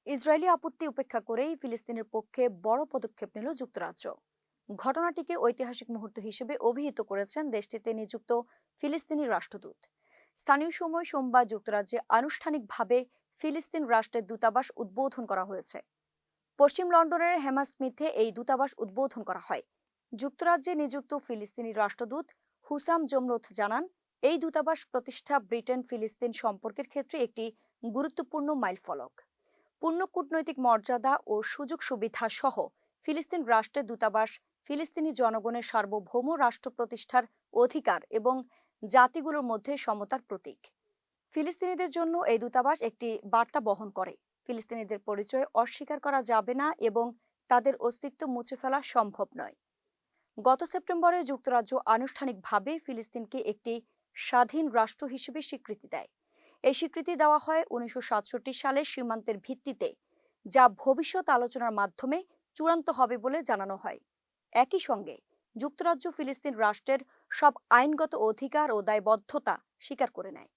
Israeli আপত্তি উপেক্ষা করেই ফিলিস্তিনের পক্ষে বড় পদক্ষেপ নিল যুক্তরাজ্য। ঘটনাটিকে ঐতিহাসিক মুহূর্ত হিসেবে অভিহিত করেছেন দেশটিতে নিযুক্ত ফিলিস্তিনি রাষ্ট্রদূত। স্থানীয় সময় সোমবার যুক্তরাজ্যে আনুষ্ঠানিকভাবে ফিলিস্তিন রাষ্ট্রের দূতাবাস উদ্বোধন করা হয়েছে। পশ্চিম লন্ডনের হ্যামারস্মিথে এই দূতাবাস উদ্বোধন করা হয়। যুক্তরাজ্যে নিযুক্ত ফিলিস্তিনি রাষ্ট্রদূত হুসাম জমরোথ জানান, এই দূতাবাস প্রতিষ্ঠা ব্রিটেন ফিলিস্তিন সম্পর্কের ক্ষেত্রে একটি গুরুত্বপূর্ণ মাইলফলক। পূর্ণ কূটনৈতিক মর্যাদা ও সুযোগ সুবিধা সহ ফিলিস্তিন রাষ্ট্রের দূতাবাস ফিলিস্তিনি জনগণের সার্বভৌম রাষ্ট্র প্রতিষ্ঠার অধিকার এবং জাতিগুলোর মধ্যে সমতার প্রতীক। ফিলিস্তিনিদের জন্য এই দূতাবাস একটি বার্তা বহন করে, ফিলিস্তিনিদের পরিচয় অস্বীকার করা যাবে না এবং তাদের অস্তিত্ব মুছে ফেলা সম্ভব নয়। গত সেপ্টেম্বরে যুক্তরাজ্য আনুষ্ঠানিকভাবে ফিলিস্তিনকে একটি স্বাধীন রাষ্ট্র হিসেবে স্বীকৃতি দেয়। এই স্বীকৃতি দেওয়া হয় 1967 সালের সীমান্তের ভিত্তিতে, যা ভবিষ্যৎ আলোচনার মাধ্যমে চূড়ান্ত হবে বলে জানানো হয়। একই সঙ্গে যুক্তরাজ্য ফিলিস্তিন রাষ্ট্রের সব আইনগত অধিকার ও দায়বদ্ধতা স্বীকার করে নেয়।